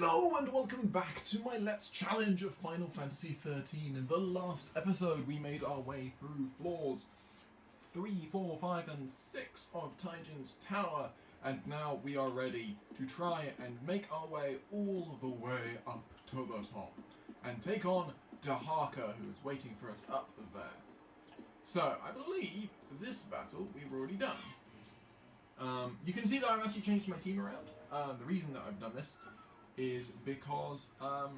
Hello and welcome back to my Let's Challenge of Final Fantasy XIII. In the last episode we made our way through floors 3, 4, 5 and 6 of Taijin's tower, and now we are ready to try and make our way all the way up to the top and take on Dahaka, who is waiting for us up there. So I believe this battle we've already done. You can see that I've actually changed my team around. The reason that I've done this is because of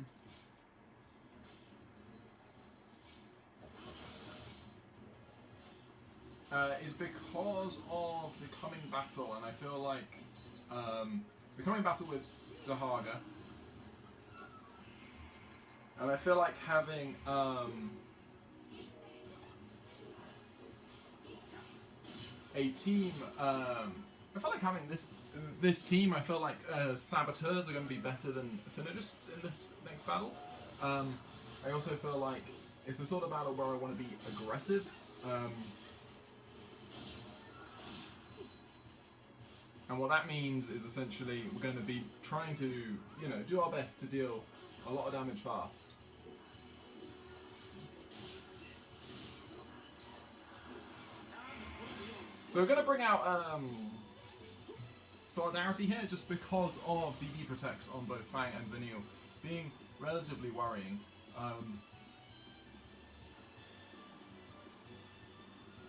the coming battle, and I feel like the coming battle with Zahaga, and I feel like having a team. I feel like having this team. I feel like saboteurs are going to be better than synergists in this next battle. I also feel like it's the sort of battle where I want to be aggressive. And what that means is essentially we're going to be trying to, do our best to deal a lot of damage fast. So we're going to bring out Solidarity here just because of the E-Protects on both Fang and Vanille being relatively worrying.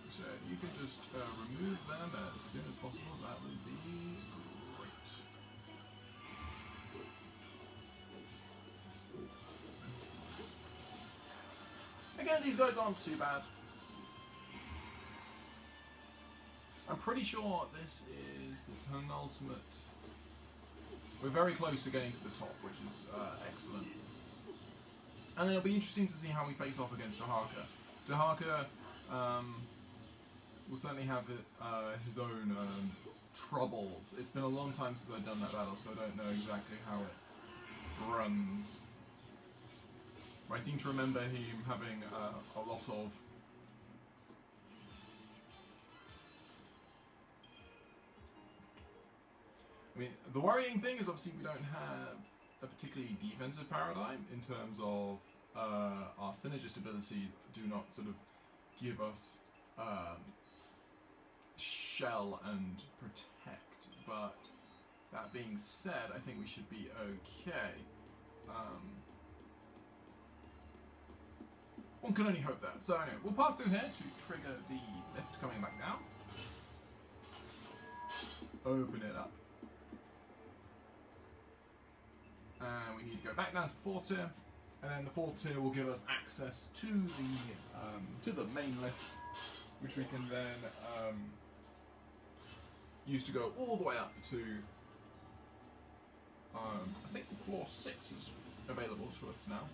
So if you can just remove them as soon as possible, that would be great. Again, these guys aren't too bad. I'm pretty sure this is the penultimate. We're very close to getting to the top, which is excellent. And then it'll be interesting to see how we face off against Dahaka. Dahaka will certainly have his own troubles. It's been a long time since I've done that battle, so I don't know exactly how it runs. I seem to remember him having a lot of the worrying thing is obviously we don't have a particularly defensive paradigm in terms of our synergist abilities do not sort of give us shell and protect, but that being said, I think we should be okay. One can only hope that. So anyway, we'll pass through here to trigger the lift coming back down. Open it up. And we need to go back down to 4th tier, and then the 4th tier will give us access to the main lift, which we can then use to go all the way up to I think floor 6 is available to us now.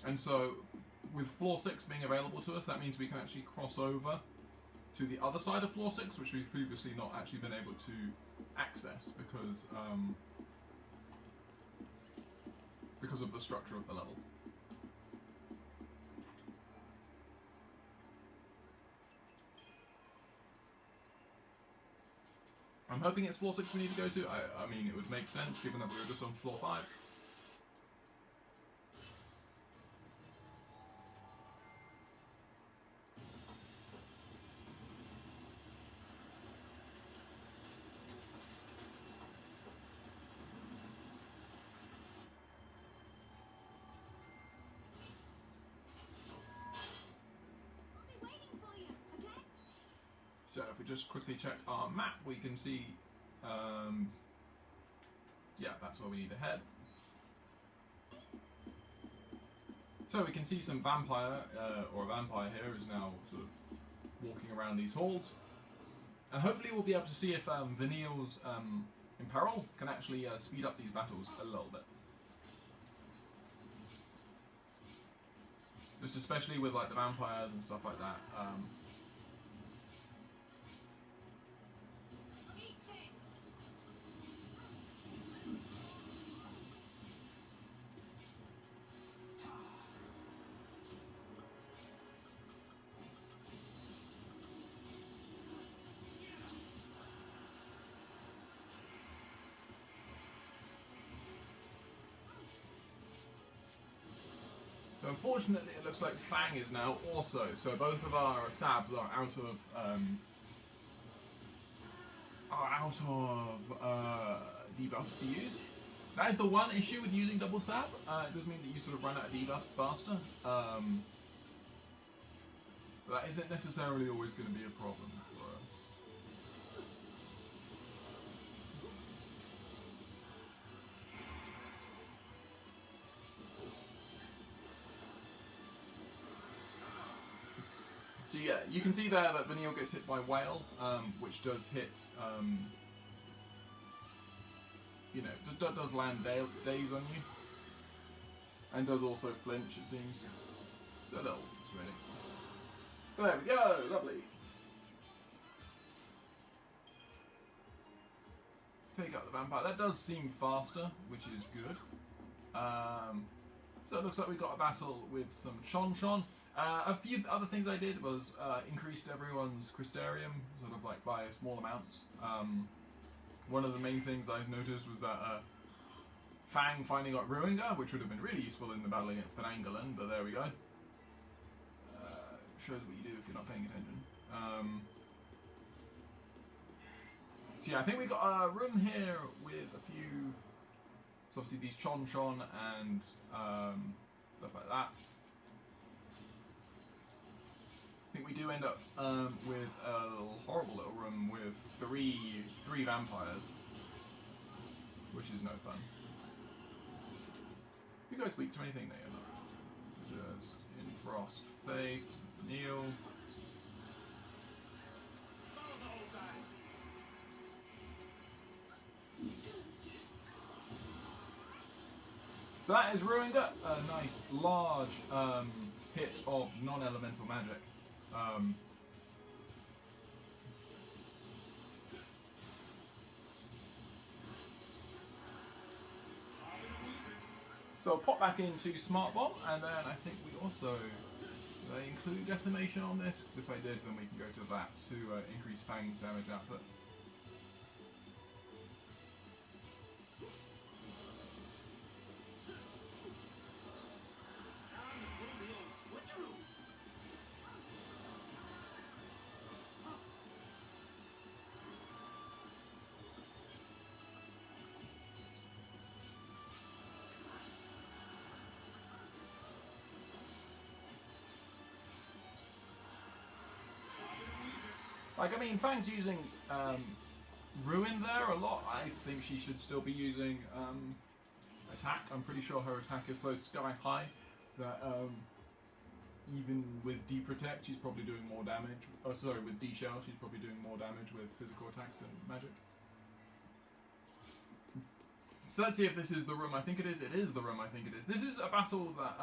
And so, with floor 6 being available to us, that means we can actually cross over to the other side of floor 6, which we've previously not actually been able to access because of the structure of the level. I'm hoping it's floor 6 we need to go to. I mean, it would make sense given that we were just on floor 5. So if we just quickly check our map, we can see, yeah, that's where we need to head. So we can see some vampire, or a vampire here is now sort of walking around these halls. And hopefully we'll be able to see if Vanille's Imperil can actually speed up these battles a little bit. Just especially with like the vampires and stuff like that. unfortunately, it looks like Fang is now also. So both of our Sabs are out of debuffs to use. That is the one issue with using double Sab. It does mean that you sort of run out of debuffs faster. But that isn't necessarily always going to be a problem for us. So yeah, you can see there that Vanille gets hit by Whale, which does hit, you know, does land daze on you. And does also flinch, it seems. So a little frustrating. But there we go, lovely. Take out the vampire. That does seem faster, which is good. So it looks like we got a battle with some Chon. A few other things I did was increased everyone's Crystarium, sort of like by small amounts. One of the main things I've noticed was that Fang finally got Ruinga, which would have been really useful in the battle against Penangalan, but there we go. Shows what you do if you're not paying attention. So yeah, I think we got a room here with a few, so obviously these Chon and stuff like that. I think we do end up with a horrible little room with three vampires, which is no fun. You guys weak to anything that you're not. Just in Frost, Faith, Neil. So that is Ruinga, a nice large hit of non-elemental magic. So I'll pop back into Smart Bomb, and then I think we also include Decimation on this, because if I did, then we can go to that to increase Fang's damage output. Like, I mean, Fang's using Ruin there a lot. I think she should still be using attack. I'm pretty sure her attack is so sky high that even with D-Protect, she's probably doing more damage. Oh, sorry, with D-Shell, she's probably doing more damage with physical attacks than magic. So let's see if this is the room I think it is. It is the room I think it is. This is a battle that,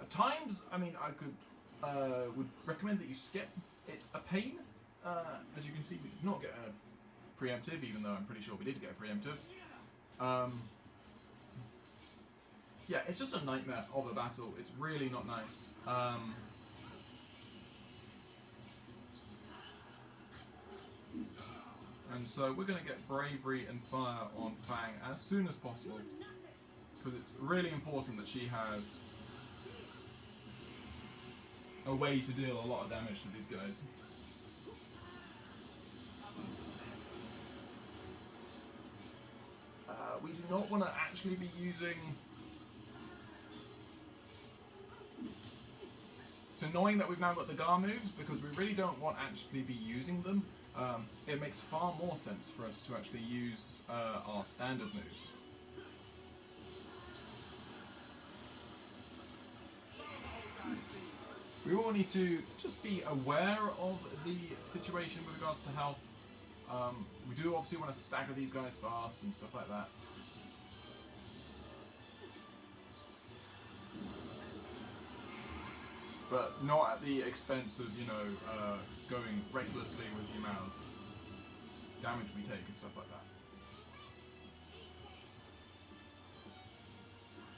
at times, I mean, I could would recommend that you skip. It's a pain. As you can see, we did not get a preemptive, even though I'm pretty sure we did get a preemptive. Yeah, it's just a nightmare of a battle. It's really not nice. And so we're going to get Bravery and Fire on Fang as soon as possible, because it's really important that she has a way to deal a lot of damage to these guys. We do not want to actually be using... It's annoying that we've now got the Gar moves, because we really don't want to actually be using them. It makes far more sense for us to actually use our standard moves. We all need to just be aware of the situation with regards to health. We do obviously want to stagger these guys fast and stuff like that. But not at the expense of, you know, going recklessly with the amount of damage we take and stuff like that.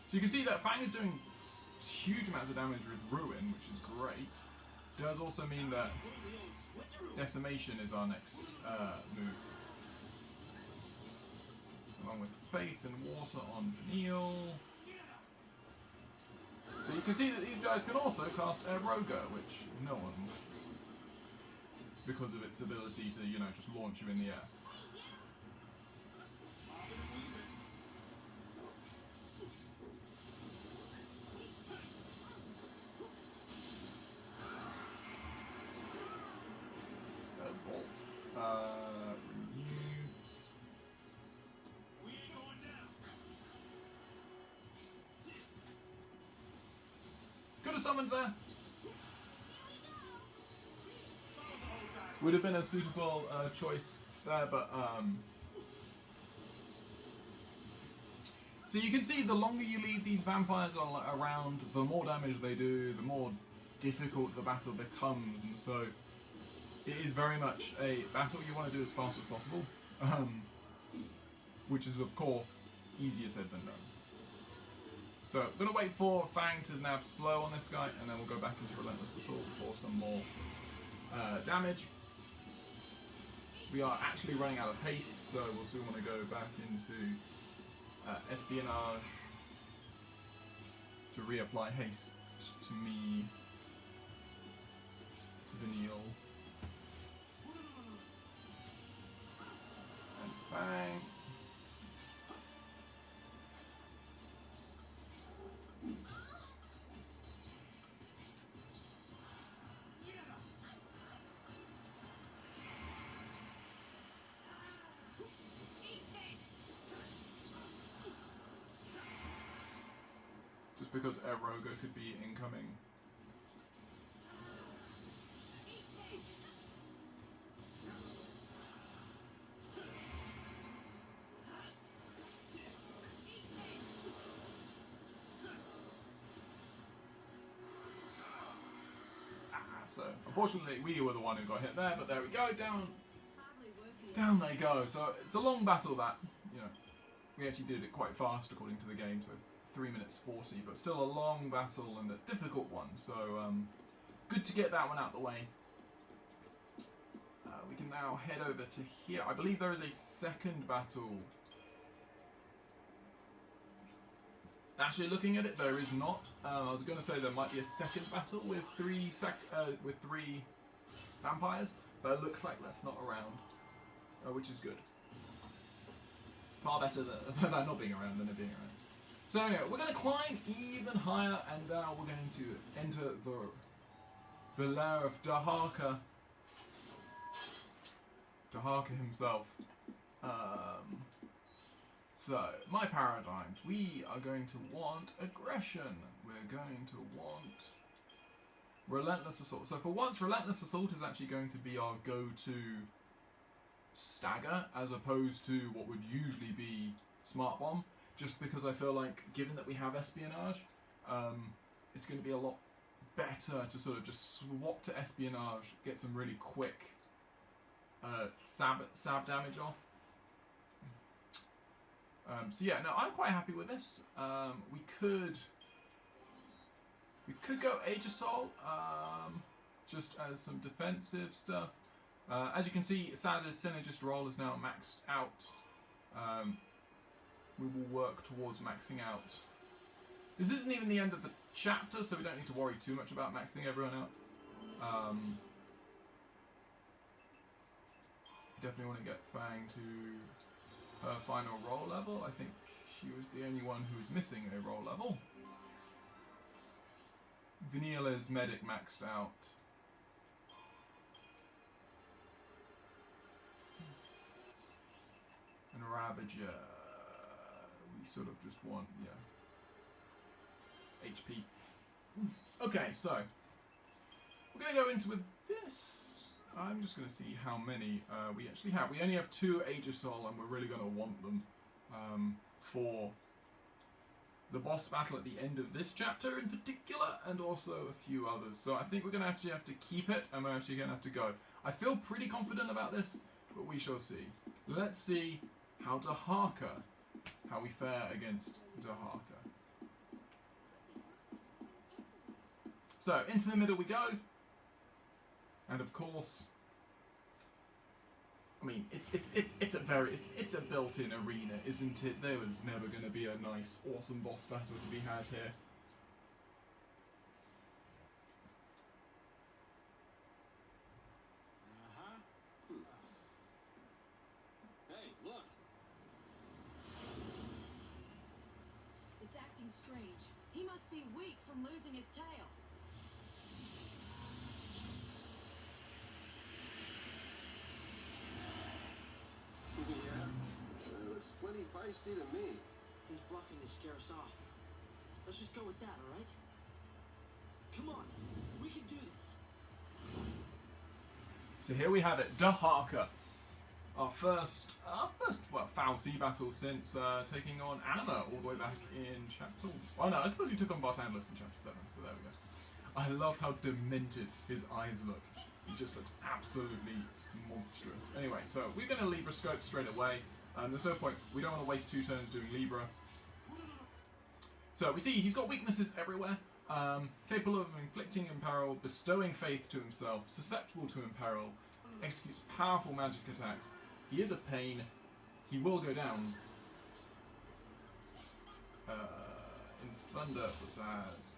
So you can see that Fang is doing huge amounts of damage with Ruin, which is great. Does also mean that Decimation is our next move. Along with Faith and Water on Neil. you can see that these guys can also cast Aeroga, which no one likes, because of its ability to, you know, just launch you in the air. Could have summoned there. Would have been a suitable choice there, but so you can see the longer you leave these vampires around, the more damage they do, the more difficult the battle becomes, and so it is very much a battle you want to do as fast as possible, which is of course easier said than done. So I'm going to wait for Fang to nab slow on this guy, and then we'll go back into Relentless Assault for some more damage. We are actually running out of haste, so we'll still want to go back into Espionage to reapply haste to me, to Vanille, and to Fang. Because Aeroga could be incoming. So unfortunately we were the one who got hit there, but there we go, down they go. So it's a long battle that, you know, we actually did it quite fast according to the game, so 3 minutes 40, but still a long battle and a difficult one, so good to get that one out the way. We can now head over to here. I believe there is a second battle. Actually, looking at it, there is not. I was going to say there might be a second battle with three vampires, but it looks like that's not around, which is good. Far better than that not being around than it being around. So anyway, we're going to climb even higher, and now we're going to enter the lair of Dahaka. Dahaka himself. So, my paradigms. We are going to want aggression. We're going to want Relentless Assault. So for once, Relentless Assault is actually going to be our go-to stagger, as opposed to what would usually be Smart Bomb. Just because I feel like, given that we have Espionage, it's going to be a lot better to sort of just swap to Espionage, get some really quick sab damage off. So yeah, no, I'm quite happy with this. We could go Aegisol, just as some defensive stuff. As you can see, Saz's Synergist roll is now maxed out. We will work towards maxing out. This isn't even the end of the chapter, so we don't need to worry too much about maxing everyone out. Definitely want to get Fang to her final roll level. I think she was the only one who was missing a roll level. Vanille's Medic maxed out. And Ravager, we sort of just want, yeah, HP. Okay, so we're going to go into with this. I'm just going to see how many we actually have. We only have 2 Aegisol, and we're really going to want them for the boss battle at the end of this chapter in particular, and also a few others. So I think we're going to actually have to keep it, and we're actually going to have to go. I feel pretty confident about this, but we shall see. Let's see how we fare against Dahaka. So, into the middle we go. And of course, I mean, it's a built-in arena, isn't it? There was never going to be a nice, awesome boss battle to be had here. strange. He must be weak from losing his tail. Yeah, looks plenty feisty to me. He's bluffing to scare us off. Let's just go with that, alright? Come on, we can do this. So here we have it, Dahaka. Our first foul sea battle since taking on Anima all the way back in chapter... Oh no, I suppose we took on Bartandless in chapter 7, so there we go. I love how demented his eyes look. He just looks absolutely monstrous. Anyway, so we're going to Libra Scope straight away. There's no point, we don't want to waste 2 turns doing Libra. So we see he's got weaknesses everywhere. Capable of inflicting imperil, bestowing faith to himself, susceptible to imperil, executes powerful magic attacks. He is a pain. He will go down. In Thunder for Saz.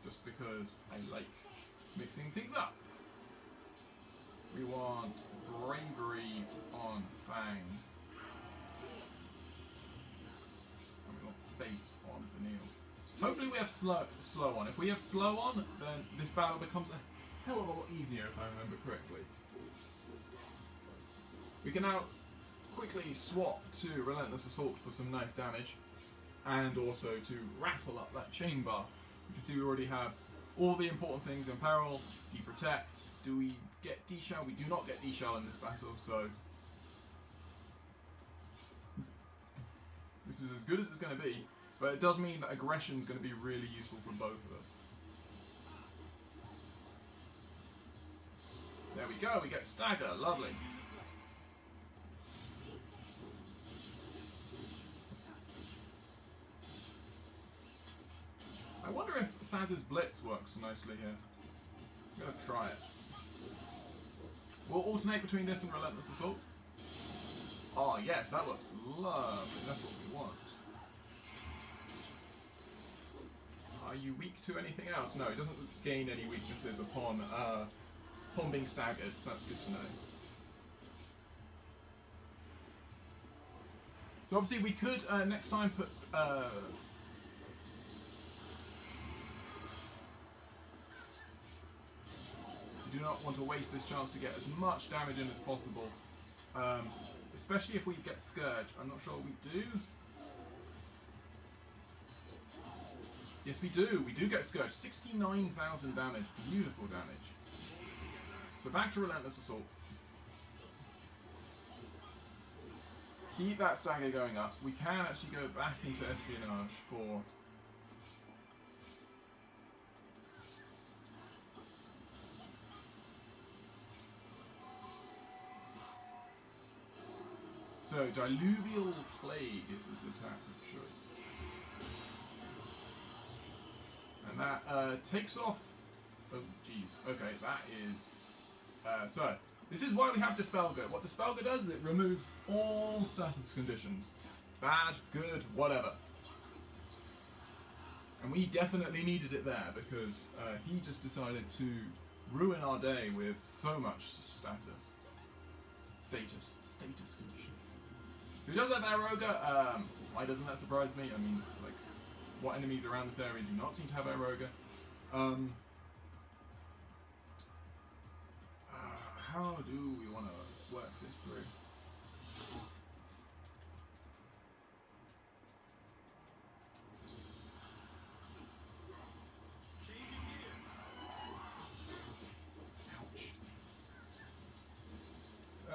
Just because I like mixing things up. We want Bravery on Fang. And we want Faith on Vanille. Hopefully we have slow on. If we have slow on, then this battle becomes a hell of a lot easier if I remember correctly. We can now quickly swap to Relentless Assault for some nice damage, and also to rattle up that chain bar. You can see we already have all the important things in peril. Deprotect. Do we get D-Shell? We do not get D-Shell in this battle, so this is as good as it's going to be, but it does mean that aggression is going to be really useful for both of us. There we go, we get Stagger, lovely. I wonder if Saz's Blitz works nicely here. I'm going to try it. We'll alternate between this and Relentless Assault. Oh yes, that looks lovely, that's what we want. Are you weak to anything else? No, it doesn't gain any weaknesses upon being staggered, so that's good to know. So obviously we could next time put we do not want to waste this chance to get as much damage in as possible, especially if we get Scourge. I'm not sure we do. Yes, we do. We do get Scourge. 69,000 damage. Beautiful damage. So back to Relentless Assault. Keep that stagger going up. We can actually go back into Espionage for... So, Diluvial Plague is his attack of choice. And that takes off... Oh, jeez. Okay, that is... so, this is why we have Dispelger. What Dispelger does is it removes all status conditions. Bad, good, whatever. And we definitely needed it there because he just decided to ruin our day with so much status conditions. So he does have Aeroga. Why doesn't that surprise me? I mean, like, what enemies around this area do not seem to have Aeroga? How do we want to work this through? Ouch.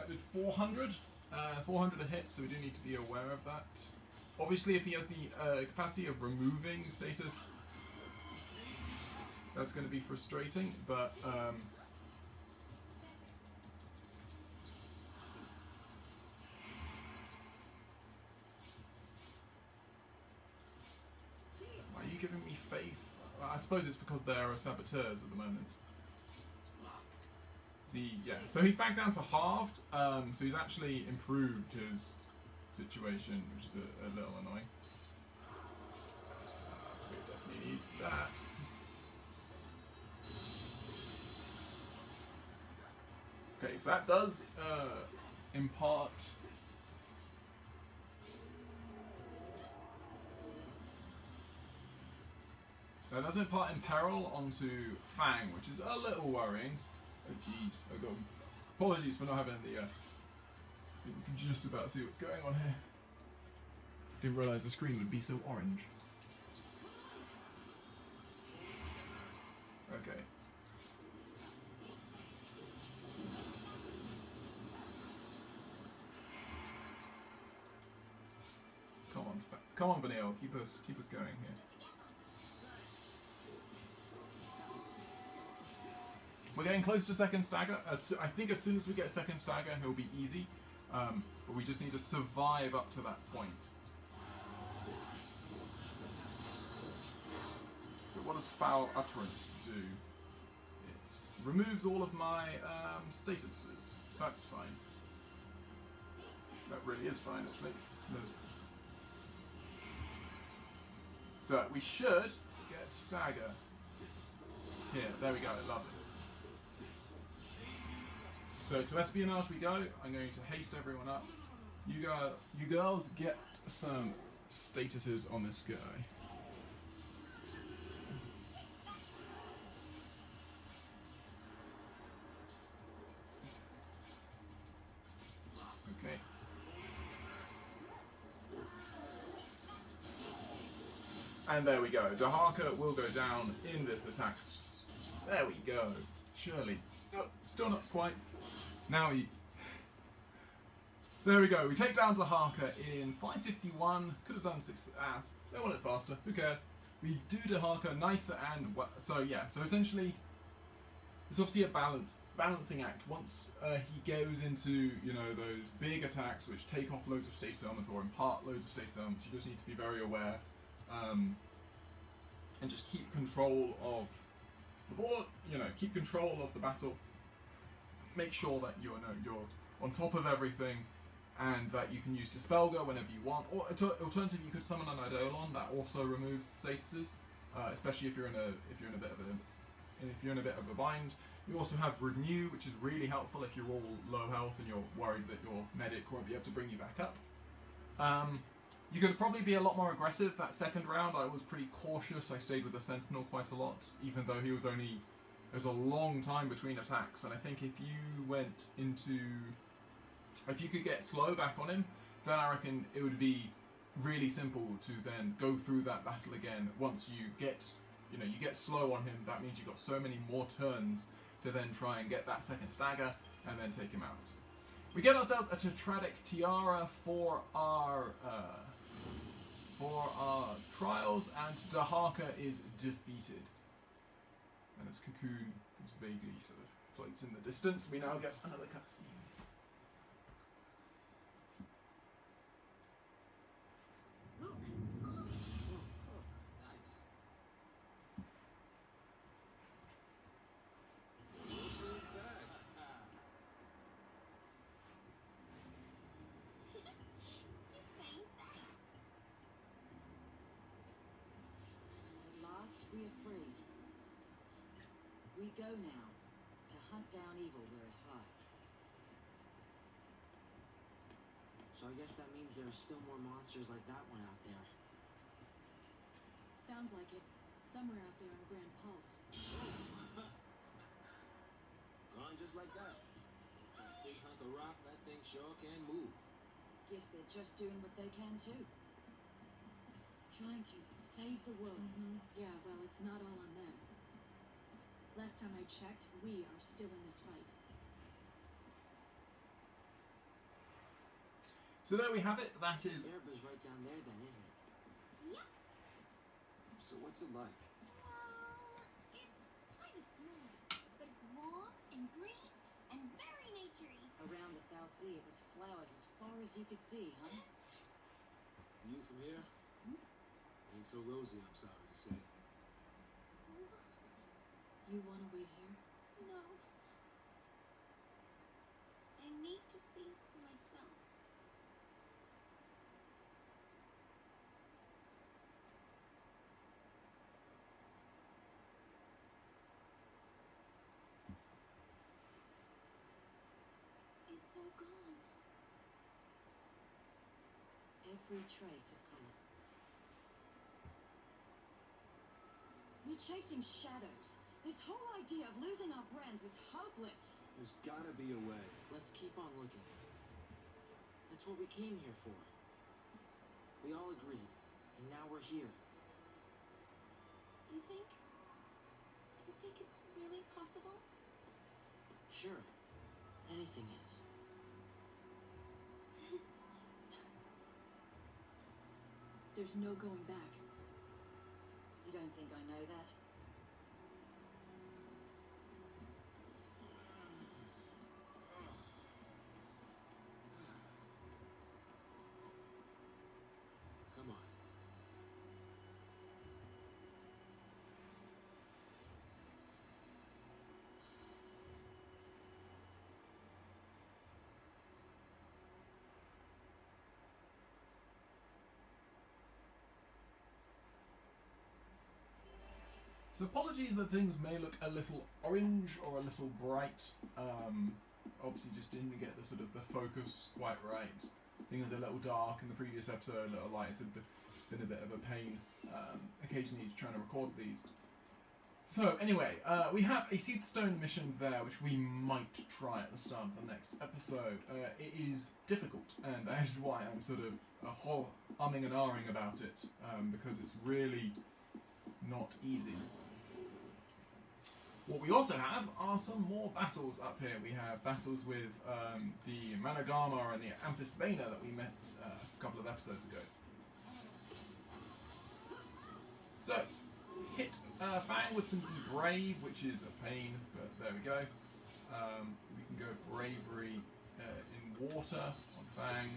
Did 400? 400 a hit, so we do need to be aware of that. Obviously, if he has the capacity of removing status, that's going to be frustrating, but... why are you giving me faith? Well, I suppose it's because there are saboteurs at the moment. Yeah, so he's back down to halved, so he's actually improved his situation, which is a little annoying. We definitely need that. Okay, so that does impart That's in part in peril onto Fang, which is a little worrying. Oh jeez, oh god. Apologies for not having the, you can just about see what's going on here. Didn't realise the screen would be so orange. Okay. Come on, Vanille, keep us going here. We're getting close to second stagger. I think as soon as we get second stagger, he'll be easy. But we just need to survive up to that point. So what does Foul Utterance do? It removes all of my statuses. That's fine. That really is fine, actually. So we should get stagger. Here, there we go, lovely. So to espionage we go. I'm going to haste everyone up. You girls get some statuses on this guy. Okay. And there we go. Dahaka will go down in this attack. There we go. Surely. Oh, still not quite. Now he... There we go. We take down Dahaka in 5:51. Could have done 6 hours. They want it faster. Who cares? We do Dahaka nicer and... So yeah. So essentially, it's obviously a balancing act. Once he goes into, you know, those big attacks which take off loads of status elements or impart loads of status elements, you just need to be very aware and just keep control of the board. You know, keep control of the battle. Make sure that you're on top of everything, and that you can use Dispelga whenever you want. Or alternatively, you could summon an Eidolon that also removes statuses, especially if you're in a bit of a bind. You also have Renew, which is really helpful if you're all low health and you're worried that your medic won't be able to bring you back up. You could probably be a lot more aggressive that second round. I was pretty cautious. I stayed with the Sentinel quite a lot, even though he was only... There's a long time between attacks, and I think if you could get slow back on him, then I reckon it would be really simple to then go through that battle again. Once you get slow on him, that means you've got so many more turns to then try and get that second stagger and then take him out. We get ourselves a Tetradic Tiara for our trials, and Dahaka is defeated. And as Cocoon is vaguely sort of floats in the distance, we now get another cutscene. Look! Oh, nice. He's saying thanks. At last we are free. We go now to hunt down evil where it hides. So I guess that means there are still more monsters like that one out there. Sounds like it. Somewhere out there on Grand Pulse. Gone just like that. Big hunk of rock, that thing sure can move. Guess they're just doing what they can too. Trying to save the world. Yeah, well, it's not all on them. Last time I checked, we are still in this fight. So there we have it. That is... Erebus right down there then, isn't it? Yep. So what's it like? Well, it's kind of small, but it's warm and green and very naturey. Around the Foul Sea, it was flowers as far as you could see, huh? View from here? Ain't so rosy, I'm sorry to say. You want to wait here? No. I need to see for myself. It's all gone. Every trace of color. We're chasing shadows. This whole idea of losing our friends is hopeless. There's gotta be a way. Let's keep on looking. That's what we came here for. We all agreed, and now we're here. You think it's really possible? Sure, anything is. There's no going back. You don't think I know that? Come on. So apologies that things may look a little orange or a little bright. Obviously just didn't get the sort of the focus quite right. Things are a little dark in the previous episode, a little light. It's been a bit of a pain occasionally trying to record these. So anyway, we have a Seed Stone mission there, which we might try at the start of the next episode. It is difficult, and that is why I'm sort of umming and ahhing about it, because it's really not easy. What we also have are some more battles up here. We have battles with the Managama and the Amphisbaena that we met a couple of episodes ago. So, hit Fang with some Brave, which is a pain, but there we go. We can go Bravery in water on Fang.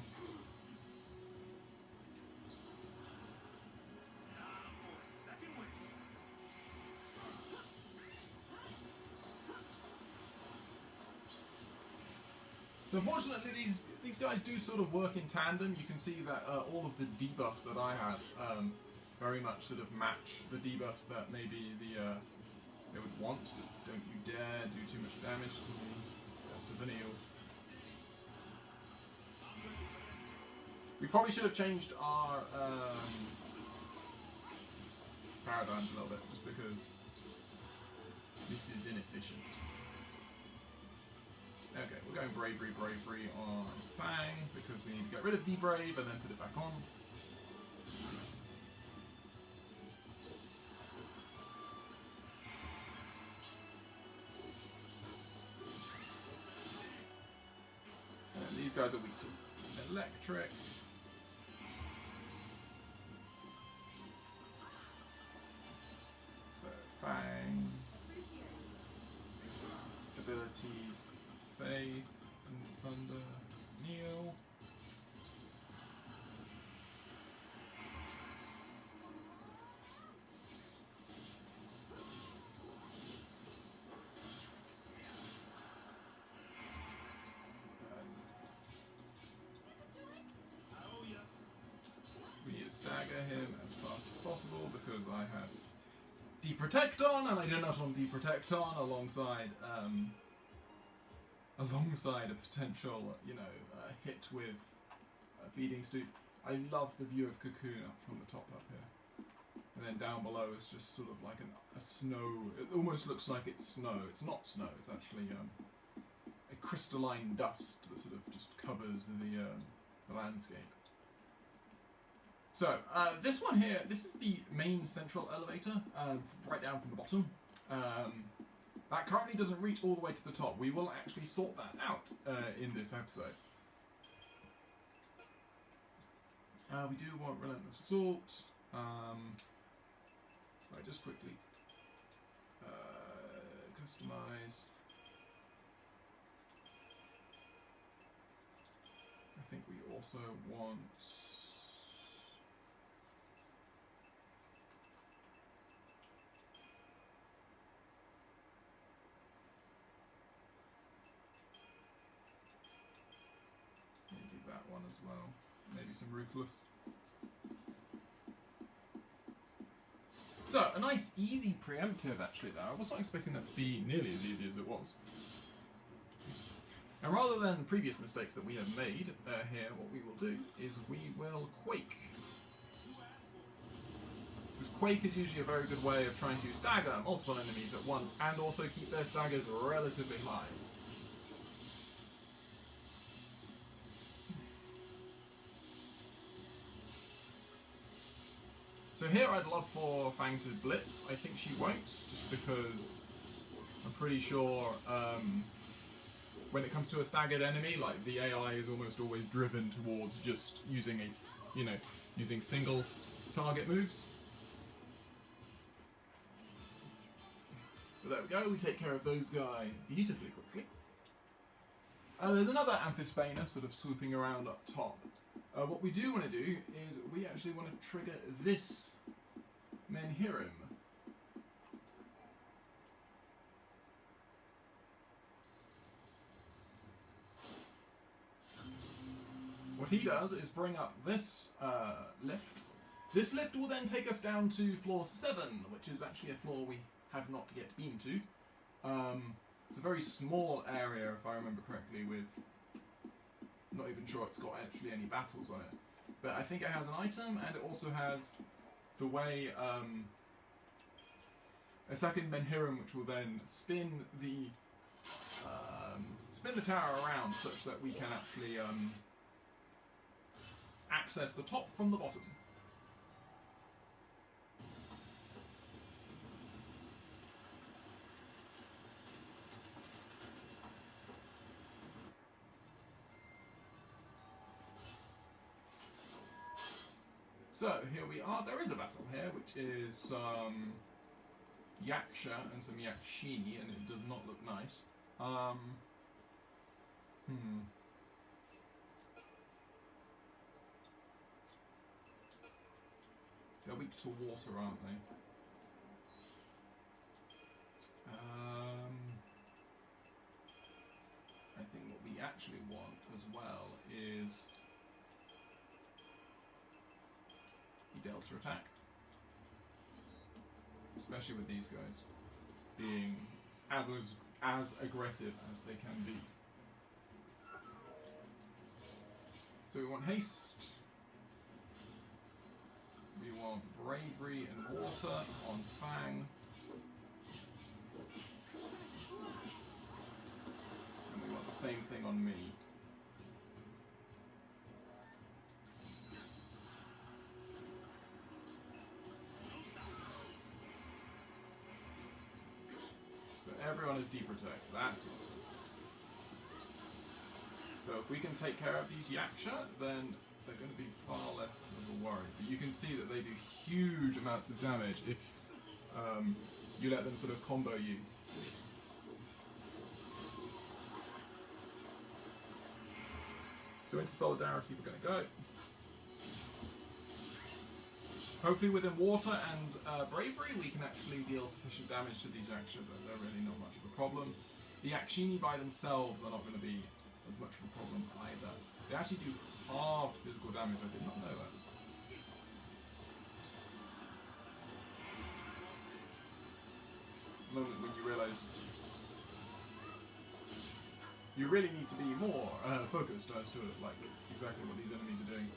So unfortunately, these guys do sort of work in tandem. You can see that all of the debuffs that I have very much sort of match the debuffs that maybe they would want. Don't you dare do too much damage to the Vanille. We probably should have changed our paradigms a little bit, just because this is inefficient. Okay, we're going Bravery on Fang, because we need to get rid of Debrave and then put it back on. And these guys are weak to Electric. So, Fang. Abilities. Faith, Thunder, Neo. We need to stagger him as fast as possible because I have Deprotect on, and I do not want Deprotect on alongside alongside a potential, hit with Feeding Stoop. I love the view of Cocoon up from the top up here. And then down below is just sort of like a snow. It almost looks like it's snow. It's not snow, it's actually a crystalline dust that sort of just covers the landscape. So, this one here, this is the main central elevator, right down from the bottom. That currently doesn't reach all the way to the top. We will actually sort that out in this episode. We do want Relentless Assault. Right, just quickly. Customize. I think we also want... one as well. Maybe some Ruthless. So, a nice easy preemptive actually there. I was not expecting that to be nearly as easy as it was. And rather than previous mistakes that we have made here, what we will do is we will Quake. Because Quake is usually a very good way of trying to stagger multiple enemies at once and also keep their staggers relatively high. So here I'd love for Fang to blitz. I think she won't, just because I'm pretty sure when it comes to a staggered enemy, like the AI is almost always driven towards just using using single target moves. But there we go, we take care of those guys beautifully quickly. There's another Amphisbaena sort of swooping around up top. What we do want to do is we actually want to trigger this Menhirim. What he does is bring up this lift. This lift will then take us down to floor 7, which is actually a floor we have not yet been to. It's a very small area, if I remember correctly, with... not even sure it's got actually any battles on it. But I think it has an item, and it also has the way... a second Menhirim, which will then spin the tower around such that we can actually access the top from the bottom. So here we are. There is a battle here, which is some Yaksha and some Yakshini, and it does not look nice. They're weak to water, aren't they? I think what we actually want as well is the Delta attack. Especially with these guys being as aggressive as they can be. So we want haste. We want bravery and water on Fang. And we want the same thing on me. So everyone is deprotect. That's what. So if we can take care of these Yaksha, then they're going to be far less of a worry. But you can see that they do huge amounts of damage if you let them sort of combo you. So into Solidarity we're going to go. Hopefully within Water and Bravery we can actually deal sufficient damage to these Yaksha, but they're really not much of a problem. The Yakshini by themselves are not going to be as much of a problem either. They actually do halved physical damage, I did not know that. The moment when you realise you really need to be more focused as to like exactly what these enemies are doing.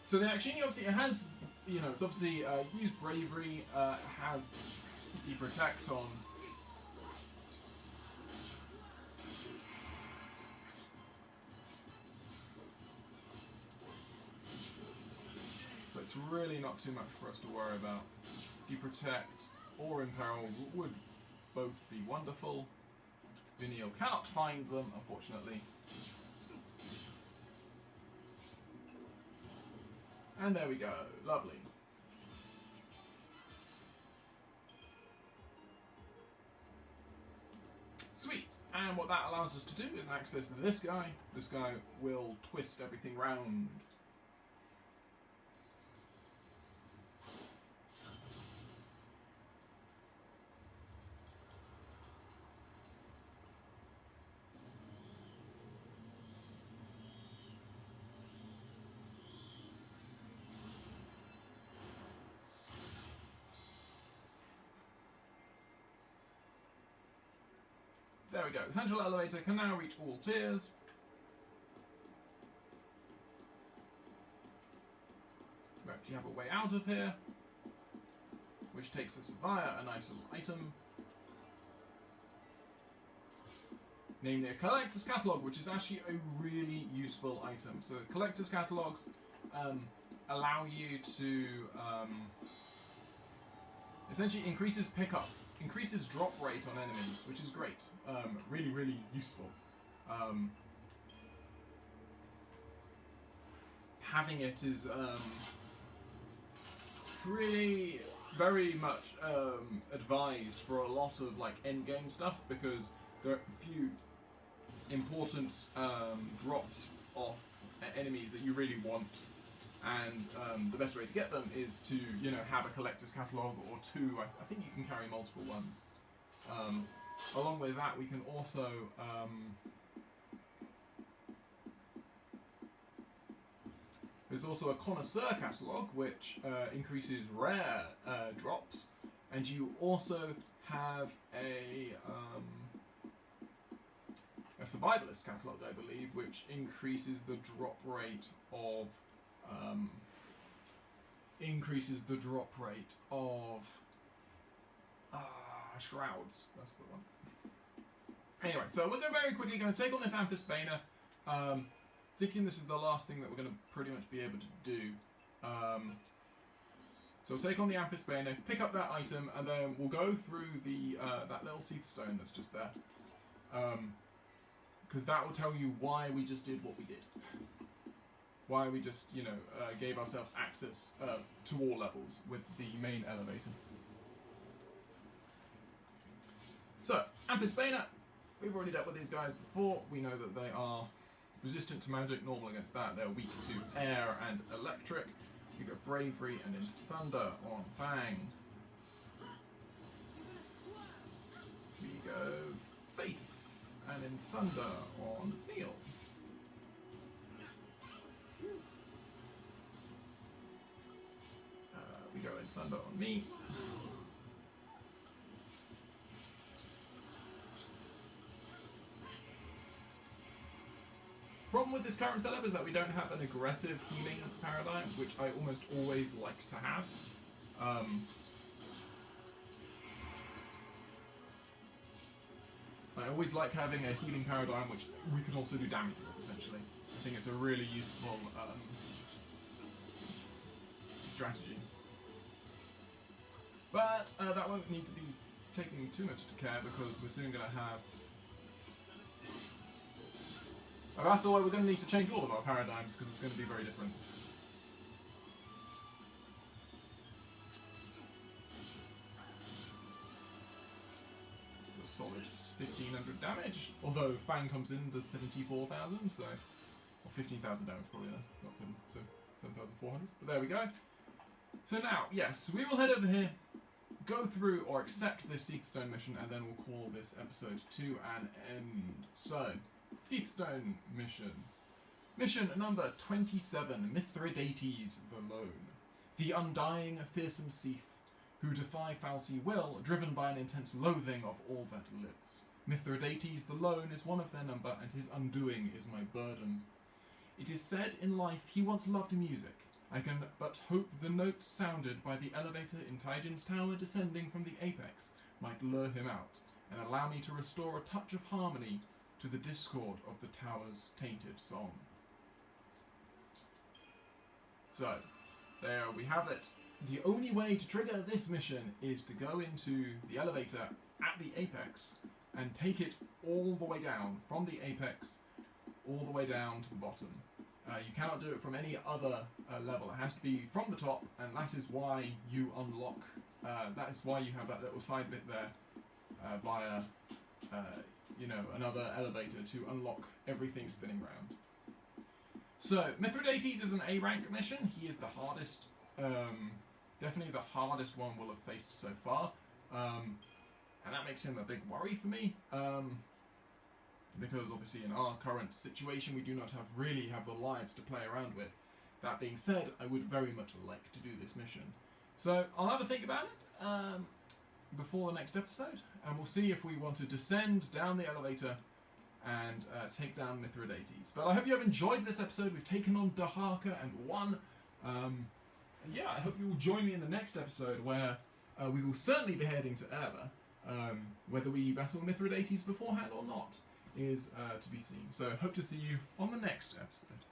So the Yakshini obviously it has, it's obviously used Bravery, has Deprotect on. But it's really not too much for us to worry about. Deprotect or Imperil would both be wonderful. Vinial cannot find them, unfortunately. And there we go. Lovely. Sweet. And what that allows us to do is access this guy. This guy will twist everything round. There we go. The central elevator can now reach all tiers. We you have a way out of here, which takes us via a nice little item, namely a collector's catalogue, which is actually a really useful item. So collector's catalogues allow you to essentially increases drop rate on enemies, which is great. Really, really useful. Having it is really very much advised for a lot of like end game stuff, because there are a few important drops off enemies that you really want, and the best way to get them is to, you know, have a collector's catalogue or two. I think you can carry multiple ones. Along with that, we can also there's also a connoisseur catalogue, which increases rare drops, and you also have a survivalist catalogue, I believe, which increases the drop rate of shrouds. That's the one. Anyway, so we're very quickly going to take on this Amphisbaena, thinking this is the last thing that we're going to pretty much be able to do. So we'll take on the Amphisbaena, pick up that item, and then we'll go through the that little Seath Stone that's just there. Because that will tell you why we just did what we did. Why we just, you know, gave ourselves access to all levels with the main elevator. So, Amphisbaena, we've already dealt with these guys before. We know that they are resistant to magic, normal against that. They're weak to air and electric. We go Bravery and in Thunder on Fang. We go Faith and in Thunder on Neil. We go in Thunder on me. Problem with this current setup is that we don't have an aggressive healing paradigm, which I almost always like to have. I always like having a healing paradigm which we can also do damage with, essentially. I think it's a really useful strategy. But that won't need to be taking too much to care, because we're soon going to have... that's why we're going to need to change all of our paradigms, because it's going to be very different. A solid 1,500 damage, although Fang comes in and does 74,000, so... or 15,000 damage probably, not 7,400, but there we go. So now, yes, we will head over here, go through or accept this Seath Stone mission, and then we'll call this episode to an end. So, Seath Stone mission. Mission number 27, Mithridates the Lone. The undying, fearsome Seath, who defy fal'Cie will, driven by an intense loathing of all that lives. Mithridates the Lone is one of their number, and his undoing is my burden. It is said in life he once loved music. I can but hope the notes sounded by the elevator in Tygen's tower descending from the apex might lure him out, and allow me to restore a touch of harmony to the discord of the tower's tainted song. So, there we have it. The only way to trigger this mission is to go into the elevator at the apex and take it all the way down, from the apex all the way down to the bottom. You cannot do it from any other level. It has to be from the top, and that is why you unlock, that is why you have that little side bit there via, you know, another elevator to unlock everything spinning round. So, Mithridates is an A rank mission. He is the hardest, definitely the hardest one we'll have faced so far, and that makes him a big worry for me. Because obviously in our current situation we do not really have the lives to play around with. That being said, I would very much like to do this mission. So I'll have a think about it before the next episode, and we'll see if we want to descend down the elevator and take down Mithridates. But I hope you have enjoyed this episode. We've taken on Dahaka and won. And yeah, I hope you will join me in the next episode where we will certainly be heading to Erba. Whether we battle Mithridates beforehand or not is to be seen. So hope to see you on the next episode.